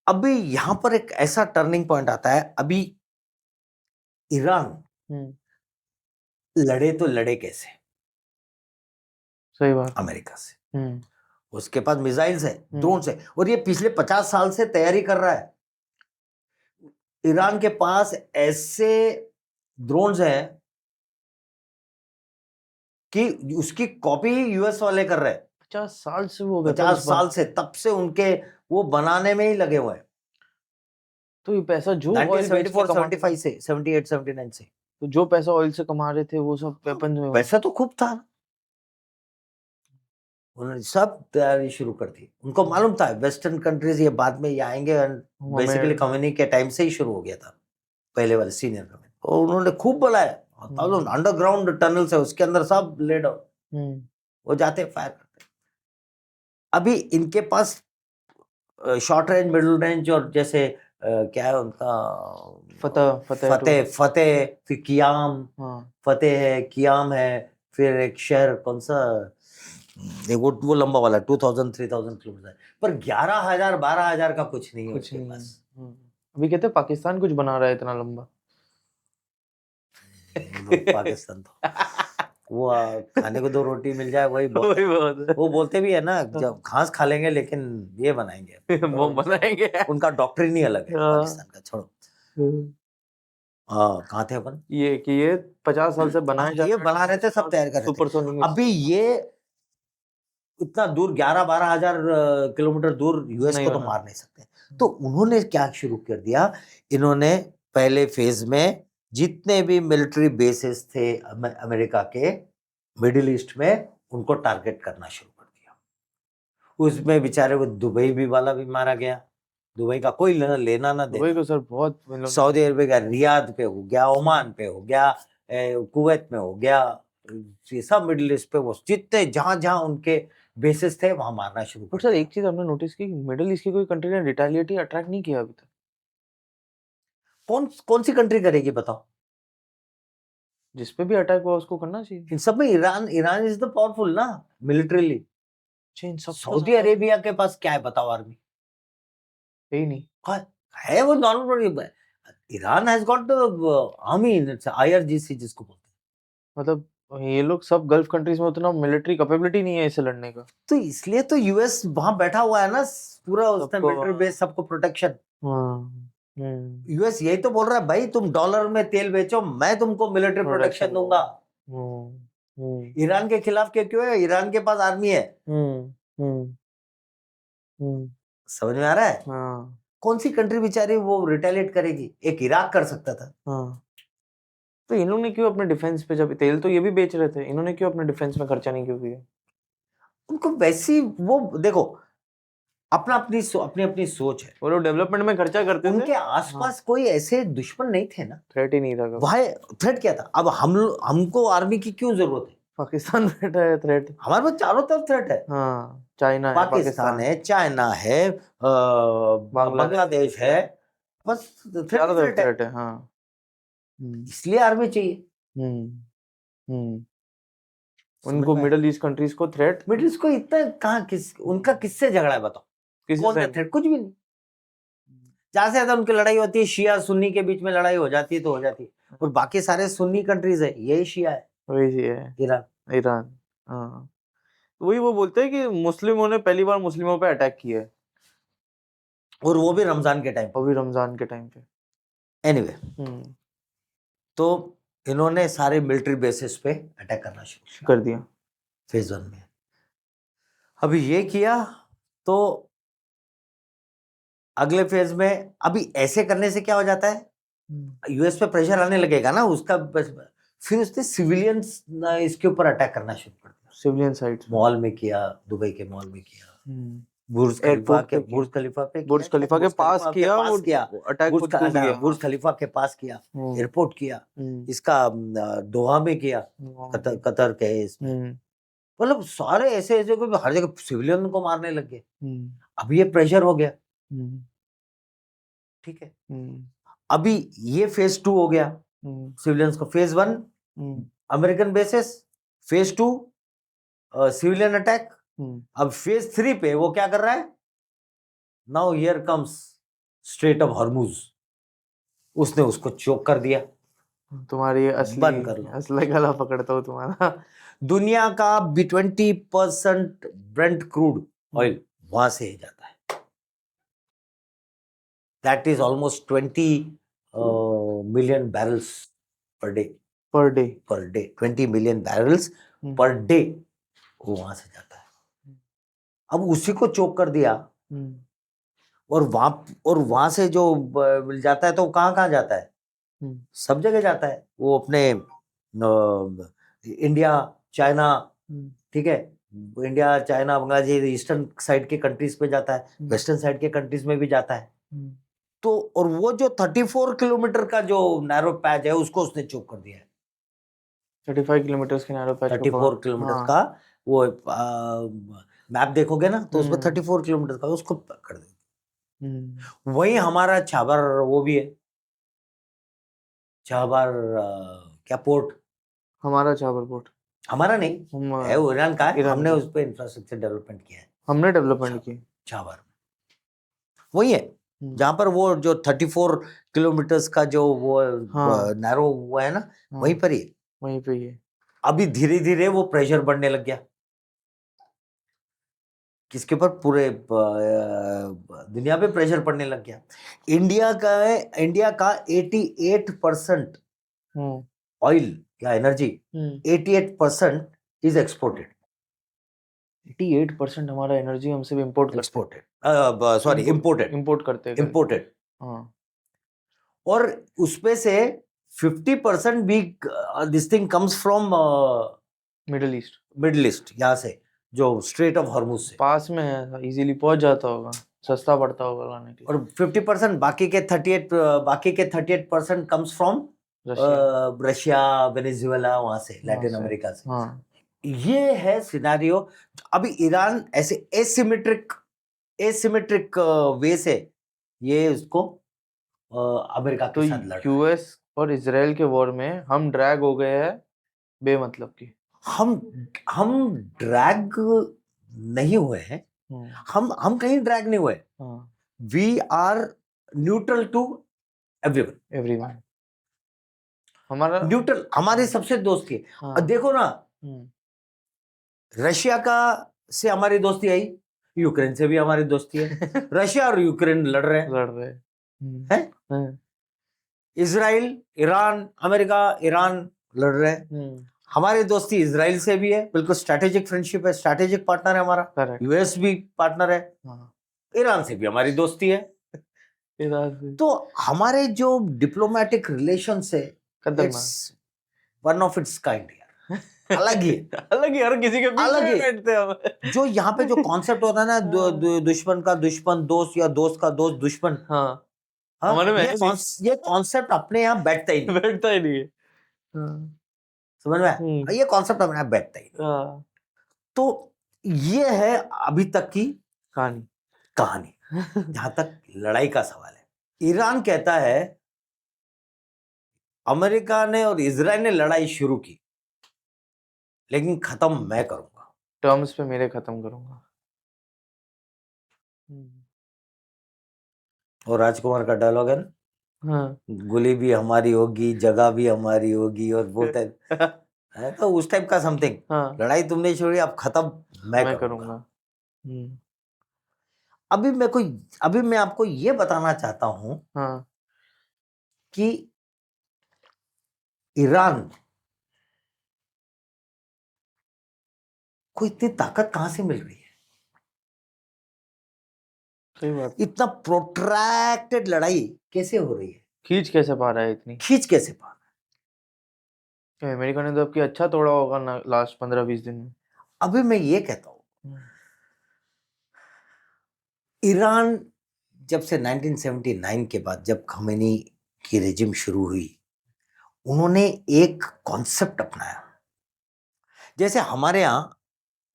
अभी यहाँ पर एक ऐसा टर्निंग पॉइंट आता है। अभी ईरान लड़े तो लड़े कैसे? सही बात है। अमेरिका से। उसके पास मिसाइल्स है, ड्रोन्स है, और ये पिछले 50 साल से तैयारी कर रहा है। ईरान के पास ऐसे ड्रोन्स हैं कि उसकी कॉपी यूएस वाले कर रहे हैं। 50 साल से वो 50 साल से, तब से उनके वो बनाने में ही लगे हुए हैं। तो ये पैसा जो ऑयल बेच के 1974 75 से 78 79 से, तो जो पैसा ऑयल से कमा रहे थे वो सब वेपन में, पैसा तो खूब था। उन्होंने सब तैयारी शुरू कर दी। उनको मालूम था वेस्टर्न कंट्रीज ये बाद में ये आएंगे, बेसिकली कम्युनिटी के टाइम से ही शुरू हो गया था, पहले वाले सीनियर कम्युनिटी। और उन्होंने खूब बनाया, अंडरग्राउंड टनल्स है, उसके अंदर सब लेड आउट, वो जाते फायर करते। अभी इनके पास शॉर्ट रेंज, मिडिल रेंज, और जैसे क्या है उनका, फतेह, फिर कियाम, फतेह है, कियाम है, फिर एक शहर कौन सा, वो लंबा वाला 2000 3000 किलोमीटर, पर 11,000 12,000 का कुछ नहीं है उसके पास। अभी कहते पाकिस्तान कुछ बना रहा है इतना लंबा। पाकिस्तान तो वो खाने को 2 रोटी मिल जाए वही बहुत है। वो बोलते भी है ना, जब घास खा लेंगे लेकिन ये बनाएंगे, वो बनाएंगे। उनका डॉक्ट्रिन ही अलग है पाकिस्तान का, छोड़ो। कहाँ थे अपन? ये कि ये 50 साल से बनाए जा, ये बना रहे थे, सब तैयार कर रहे थे। अभी ये इतना दूर 11-12,000 किलोमीटर दूर यूएस को तो मार नहीं सकते। तो उन्होंने क्या शुरू कर दिया, इन्होंने पहले फेज में जितने भी मिलिट्री बेसेस थे अमेरिका के मिडिल ईस्ट में, उनको टारगेट करना शुरू कर दिया। उसमें बेचारे को दुबई भी वाला भी मारा गया। दुबई का कोई लेना ना देना। दुबई को सर बहुत, सऊदी अरेबिया, रियाद पे हो गया, ओमान पे हो गया, कुवैत में हो गया, ये सब मिडिल ईस्ट पे वो जितने जहां जहां उनके बेसिस थे वहां मारना शुरू कर दिया। सर एक चीज हमने नोटिस की, मिडिल ईस्ट की कोई कंट्री ने रिटेलिएटी अटैक नहीं किया अभी तक। कौन सी कंट्री करेगी बताओ? जिस पे भी अटैक हुआ उसको करना चाहिए। इन सब में ईरान इज द पावरफुल ना मिलिट्रीली। सऊदी अरेबिया के पास क्या है बताओ? आर्मी ही नहीं है, वो normal. Iran has got army, IRGC जिसको बोलते हैं। मतलब ये लोग सब गल्फ कंट्रीज में उतना मिलिट्री कैपेबिलिटी नहीं है इसे लड़ने का, तो इसलिए तो यूएस वहां बैठा हुआ है ना, पूरा उसने मिलिट्री बेस, सबको प्रोटेक्शन। यूएस यही तो बोल रहा है, भाई तुम डॉलर में तेल बेचो, मैं तुमको मिलिट्री प्रोटेक्शन दूंगा। ईरान के खिलाफ क्यों है? ईरान के पास आर्मी है। समझ में आ रहा है? कौन सी कंट्री बेचारी वो रिटेलिएट करेगी? एक इराक कर सकता था। तो इन्होंने क्यों अपने डिफेंस पे, जब तेल तो ये भी बेच रहे थे, इन्होंने क्यों अपने डिफेंस में खर्चा नहीं क्यों किया? उनको वैसी वो देखो, अपनी अपनी सोच है। वो लोग डेवलपमेंट में खर्चा करते थे। उनके आसपास कोई ऐसे दुश्मन नहीं थे ना, थ्रेट ही नहीं था। वहाँ थ्रेट क्या था? अब हमको आर्मी की क्यों जरूरत है? पाकिस्तान बैठा है थ्रेट, हमारे पास चारों तरफ थ्रेट है। चाइना है, पाकिस्तान है, चाइना है, बांग्लादेश है, बस थ्रेट है। इसलिए आर्मी चाहिए। उनको मिडिल ईस्ट कंट्रीज को थ्रेट, मिडिल ईस्ट को इतना कहाँ, उनका किससे झगड़ा है बताओ? कौन सा थ्रेट? कुछ भी नहीं। ज्यादा से ज्यादा उनकी लड़ाई होती है शिया सुन्नी के बीच में, लड़ाई हो जाती है तो हो जाती है, और बाकी सारे सुन्नी कंट्रीज है, यही शिया है, वही शिया है, ईरान। वही वो बोलते हैं कि मुस्लिमों ने पहली बार मुस्लिमों पे अटैक किया है, और वो भी रमजान के टाइम पे। एनीवे, तो इन्होंने सारे मिलिट्री बेसिस पे अटैक करना शुरू कर दिया फेज 1 में। अभी ये किया तो अगले फेज में, अभी ऐसे करने से क्या हो जाता है, यूएस पे प्रेशर आने लगेगा ना उसका, फिर उसने सिविलियंस इसके ऊपर अटैक करना शुरू कर दिया। सिविलियन साइट मॉल में किया, दुबई के मॉल में किया, बुर्ज खलीफा के पास किया, बुर्ज खलीफा के पास किया, एयरपोर्ट किया, इसका दोहा में किया, कतर के इसमें, मतलब सारे ऐसे हर जगह सिविलियन को मारने लग गए। अब ये प्रेशर हो गया, ठीक है। अभी ये फेज 2 हो गया सिविलियंस को। Phase 1 American basis, phase 2 civilian attack. अब फेज 3 पे वो क्या कर रहा है? Now here comes straight of Hormuz, उसने उसको चोक कर दिया। तुम्हारी बंद कर लो। असली गला पकड़ता हूँ तुम्हारा। दुनिया का B20% ब्रेंट क्रूड ऑयल वहां से ही जाता है। That is almost 20 million barrels per day. Per day. 20 million barrels per day वो वहां से जाता है। अब उसी को चोक कर दिया, और वहां से जो मिल जाता है तो वो कहाँ कहाँ जाता है? सब जगह जाता है। वो अपने इंडिया, चाइना, ठीक है, India, China, Bangladesh, eastern side के कंट्रीज में जाता है, वेस्टर्न साइड के कंट्रीज में भी जाता है। तो और वो जो 34 किलोमीटर का जो नैरो पैच है उसको उसने चोक कर दिया है। 35 किलोमीटर के नैरो पैच 34 किलोमीटर का वो मैप देखोगे ना तो उसमें 34 किलोमीटर का उसको कर दे। वही हमारा छाबर वो भी है, छाबर क्या पोर्ट, हमारा छाबर पोर्ट हमारा नहीं है, वो ईरान का है। हमने उस पर इंफ्रास्ट्रक्चर डेवलपमेंट किया है। हमने डेवलपमेंट की छाबर वही है जहाँ पर वो जो 34 किलोमीटर्स का जो वो नैरो हुआ है ना, वहीं पर ही, वहीं पे ही है। अभी धीरे धीरे वो प्रेशर बढ़ने लग गया किसके ऊपर? पूरे दुनिया पे प्रेशर पड़ने लग गया। इंडिया का 88% ऑयल या एनर्जी 88% इज एक्सपोर्टेड। 88% हमारा एनर्जी हमसे भी इम्पोर्ट करते हैं। इम्पोर्टेड। और उसपे से 50% भी this thing comes from middle east, यहाँ से जो स्ट्रेट ऑफ हॉर्मुज से पास में है, इजीली पहुंच जाता होगा, सस्ता पड़ता होगा लाने के लिए। और 50% बाकी के 38% कम्स फ्रॉम रशिया, वेनेजुएला, वहां से, लैटिन अमेरिका से। ये है सिनेरियो। अभी ईरान ऐसे एसिमेट्रिक वे से ये उसको अमेरिका के साथ लड़ रहा है। यूएस और इजराइल के वॉर में हम ड्रैग हो गए हैं बेमतलब की। हम ड्रैग नहीं हुए हैं, हम कहीं ड्रैग नहीं हुए। We are neutral to everyone. हमारा न्यूट्रल हमारी सबसे दोस्ती है। और देखो ना, रशिया का से हमारी दोस्ती आई, यूक्रेन से भी हमारी दोस्ती है। रशिया और यूक्रेन लड़ रहे हैं। इजराइल, ईरान, अमेरिका, ईरान लड़ रहे हैं। हमारी दोस्ती इजराइल से भी है, बिल्कुल स्ट्रैटेजिक फ्रेंडशिप है, स्ट्रैटेजिक पार्टनर है हमारा। यूएस भी पार्टनर है। ईरान से भी हमारी दोस्ती है। तो हमारे जो डिप्लोमेटिक रिलेशन है, वन ऑफ इट्स काइंड, अलग ही हर किसी के बीच में बैठते हैं। जो यहाँ पे जो कॉन्सेप्ट होता है ना, दुश्मन का दुश्मन दोस्त या दोस्त का दोस्त दुश्मन, हमारे में ये कॉन्सेप्ट अपने यहाँ बैठता ही नहीं है। समझ में? ये कॉन्सेप्ट अपने यहाँ बैठता ही नहीं। तो ये है अभी तक की कहानी जहां तक लड़ाई का सवाल है। ईरान कहता है अमेरिका ने और इजराइल ने लड़ाई शुरू की, लेकिन खत्म मैं करूंगा, टर्म्स पे मेरे खत्म करूंगा। और राजकुमार का डायलॉग है ना, गोली भी हमारी होगी, जगह भी हमारी होगी, और वो है तो उस टाइप का समथिंग। लड़ाई तुमने छोड़ी, अब खत्म मैं करूंगा। अभी मैं आपको ये बताना चाहता हूं कि ईरान को इतनी ताकत कहां से मिल रही है? सही बात। इतना प्रोट्रैक्टेड लड़ाई कैसे हो रही है? खींच कैसे पा रहा है इतनी? खींच कैसे पा रहा है? अमेरिका ने तो अब की अच्छा तोड़ा होगा ना लास्ट 15-20 दिन में। अभी मैं ये कहता हूं, ईरान जब से 1979 के बाद जब खमेनी की रेजिम शुरू हुई, उन्होंने एक कॉन्सेप्ट अपनाया। जैसे हमारे यहाँ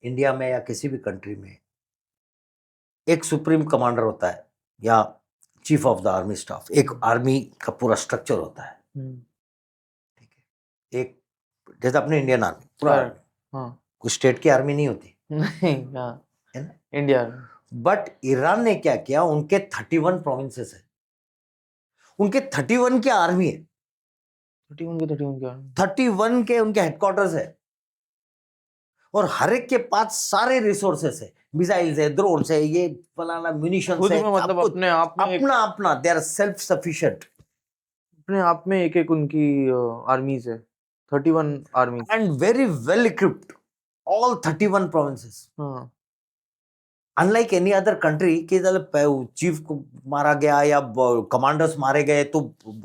इंडिया में या किसी भी कंट्री में एक सुप्रीम कमांडर होता है या chief of the army staff, एक आर्मी का पूरा स्ट्रक्चर होता है, ठीक है। एक जैसे अपने इंडियन आर्मी पूरा कुछ स्टेट की आर्मी नहीं होती नहीं, इंडिया। बट ईरान ने क्या किया, उनके 31 प्रोविंसेस है, उनके 31 की आर्मी है, 31 क्या 31 के उनके हेडक्वार्टर्स है, और हर एक के पास सारे रिसोर्सेस है, मिसाइल्स है, ड्रोन्स है, ये फलाना म्यूनिशन खुद है, में सब मतलब कुछ अपने आप में अपना अपना, दे आर सेल्फ सफिशिएंट अपने आप में एक उनकी आर्मीज है 31 आर्मीज। And very well equipped, all 31 provinces. हाँ अनलाइक एनी अदर कंट्री कि चीफ को मारा गया या कमांडर्स मारे गए तो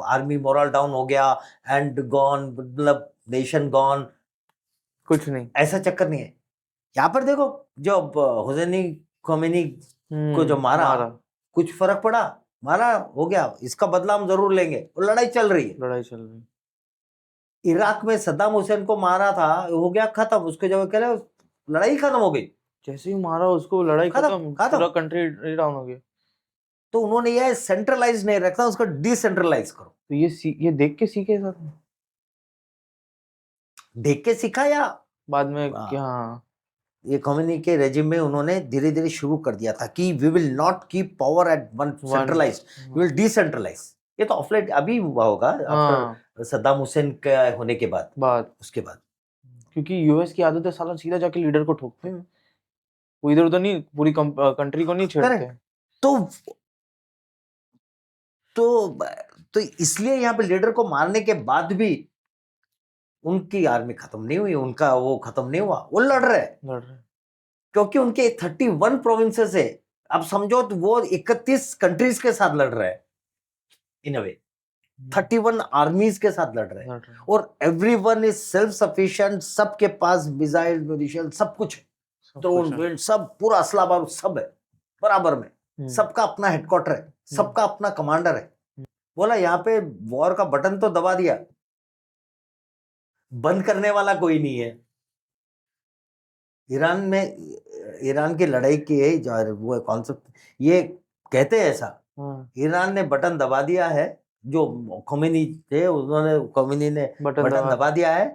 आर्मी मोरल डाउन हो गया एंड गॉन, मतलब नेशन गॉन, कुछ नहीं। ऐसा चक्कर नहीं है। यहाँ पर देखो, जो हुसैनी खोमेनी को जो मारा, कुछ फर्क पड़ा, मारा हो गया, इसका बदला हम जरूर लेंगे, और लड़ाई चल रही है। लड़ाई चल रही। इराक में सद्दाम हुसैन को मारा था, हो गया खत्म, उसके जब कह रहे लड़ाई खत्म हो गई, जैसे ही मारा उसको लड़ाई खत्म, खत्म, खत्म। पूरा कंट्री डाउन हो गया। तो उन्होंने ये सेंट्रलाइज नहीं रखा, उसको डिसेंट्रलाइज करो। तो ये देख के सीखे साथ में, देख के सीखा या बाद में हाँ। क्या? ये खोमेनी के रेजिम में उन्होंने धीरे धीरे शुरू कर दिया था कि we will not keep power at one centralize, we will decentralize. ये तो ऑफलाइन अभी हुआ होगा आफ्टर सद्दाम हुसैन का होने के बाद, उसके बाद। क्योंकि यूएस की आदत है साला सीधा जाके लीडर को ठोकते हैं, वो इधर उधर नहीं, पूरी कंट्री को नहीं छेड़ते। तो इसलिए यहाँ पे लीडर को मारने के बाद भी उनकी आर्मी खत्म नहीं हुई, उनका वो खत्म नहीं हुआ, वो लड़ रहे, क्योंकि उनके 31 प्रोविंसेस है। अब समझो तो वो 31 कंट्रीज के साथ लड़ रहे हैं, इन अ वे 31 आर्मीज के साथ लड़ रहे हैं, और एवरीवन इज सेल्फ सफिशिएंट, सबके पास मिसाइल, म्यूनिशन, सब कुछ है, ड्रोन वेल, सब पूरा असला बारूद सब है बराबर में, सबका अपना हेडक्वार्टर है, सबका अपना कमांडर है। बोला यहाँ पे वॉर का बटन तो दबा दिया, बंद करने वाला कोई नहीं है। ईरान में, ईरान की लड़ाई की जो वो कॉन्सेप्ट ये कहते हैं ऐसा, ईरान ने बटन दबा दिया है, जो खोमेनी थे उन्होंने, खोमेनी ने बटन दबा दिया है,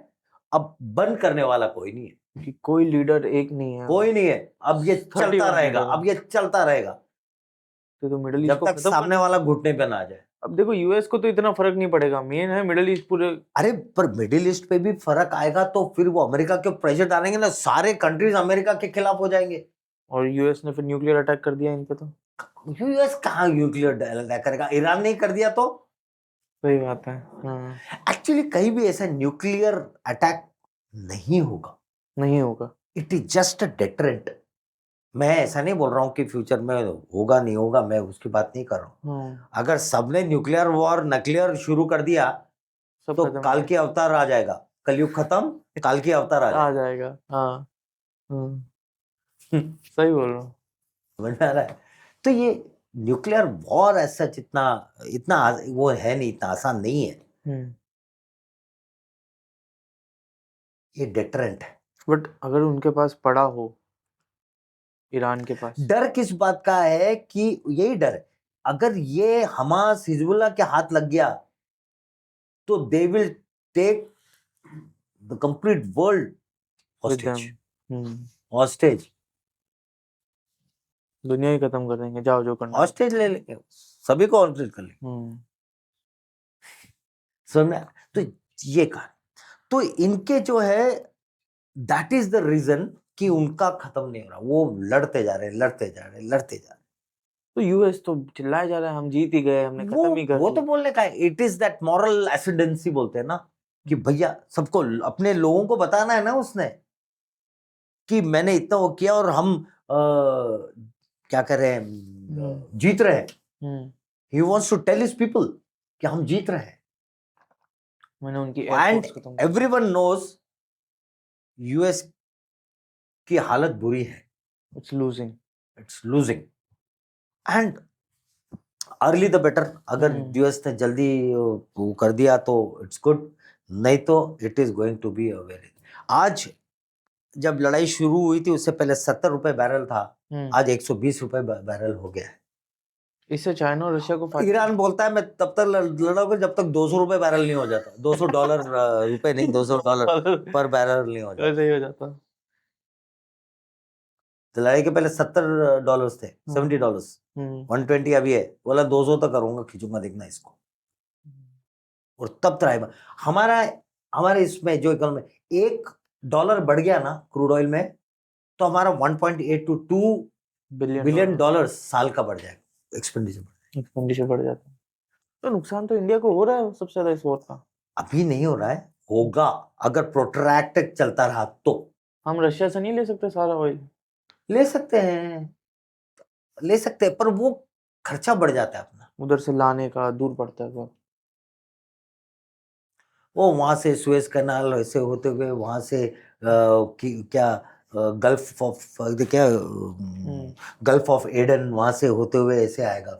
अब बंद करने वाला कोई नहीं है, कि कोई लीडर एक नहीं है, कोई नहीं है, अब ये चलता रहेगा, अब ये चलता रहेगा, तो मिडिल ईस्ट जब तक सामने वाला घुटने पे ना आ जाए। अब देखो यूएस को तो इतना फर्क नहीं पड़ेगा, मेन है मिडिल ईस्ट पूरे। अरे पर मिडिल ईस्ट पे भी फर्क आएगा तो फिर वो अमेरिका के प्रेशर डालेंगे ना, सारे कंट्रीज अमेरिका के खिलाफ हो जाएंगे। और यूएस ने फिर न्यूक्लियर अटैक कर दिया इन पे, तो यूएस कहाँ न्यूक्लियर अटैक करेगा, ईरान नहीं कर दिया तो। सही बात है। एक्चुअली कहीं भी ऐसा न्यूक्लियर अटैक नहीं होगा, नहीं होगा, it is just a deterrent. मैं ऐसा नहीं बोल रहा हूँ कि फ्यूचर में होगा नहीं होगा, मैं उसकी बात नहीं कर रहा हूँ। अगर सबने न्यूक्लियर वॉर, नक्लियर शुरू कर दिया तो काल की अवतार आ जाएगा, कलयुग खत्म, काल की अवतार आ जाएगा। हाँ सही बोल रहा हूँ, समझ में आ रहा है। तो ये न्यूक्लियर वॉर ऐसा इतना वो है नहीं, इतना आसान नहीं है, ये डेटरेंट है। बट अगर उनके पास पड़ा हो, ईरान के पास, डर किस बात का है कि यही डर है, अगर ये हमास हिजबुल्लाह के हाथ लग गया तो they will take the complete world hostage, दुनिया ही खत्म कर देंगे, जाओ जो करना, हॉस्टेज ले लेंगे, सभी को हॉस्टेज कर लेंगे। समझ, तो ये कहा, तो इनके जो है दैट इज द रीजन कि उनका खत्म नहीं हो रहा, वो लड़ते जा रहे, लड़ते जा रहे, लड़ते जा रहे। तो यूएस तो चिल्लाया जा रहा है हम जीत ही गए, हमने खत्म ही कर वो तो बोलने का है, इट इज दैट मॉरल एसिडेंसी बोलते हैं ना, कि भैया सबको अपने लोगों को बताना है ना उसने, कि मैंने इतना वो किया और हम क्या कर रहे हैं, जीत रहे हैं। He wants to tell his people कि हम जीत रहे हैं। मैंने उनकी एंड एवरीवन नोज यूएस की हालत बुरी है, it's losing and early the better. अगर यूएस ने जल्दी वो कर दिया तो इट्स गुड, नहीं तो it is going to be a very. आज जब लड़ाई शुरू हुई थी उससे पहले 70 रुपए बैरल था, आज 120 रुपए बैरल हो गया है। इससे चाइना और रशिया को फायदा। ईरान बोलता है मैं तब तक लड़ाऊंगा जब तक 200 रुपए बैरल नहीं हो जाता, $200 रुपए नहीं, $200 पर बैरल नहीं हो जाता। तो लड़ाई के पहले $70 थे, $70, 120 अभी है, बोला 200 तक करूंगा, खींचूंगा, देखना इसको। और तब त्राइबा हमारा हमारे इसमें जो इकोनॉमी $1 बढ़ गया ना क्रूड ऑयल में तो हमारा 1.8 to 2 बिलियन डॉलर साल का बढ़ जाएगा एक्सपेंडिचर बढ़ जाता है। तो नुकसान तो इंडिया को हो रहा है सबसे ज्यादा इस वॉर का। अभी नहीं हो रहा है, होगा अगर प्रोट्रैक्टेड चलता रहा तो। हम रशिया से नहीं ले सकते सारा ऑयल? ले सकते हैं पर वो खर्चा बढ़ जाता है अपना। उधर से लाने का दूर पड़ता है बहुत। वो वहां से सुएज कैनाल ऐसे होते हुए वहां से क्या गल्फ ऑफ क्या गल्फ ऑफ एडन वहां से होते हुए ऐसे आएगा।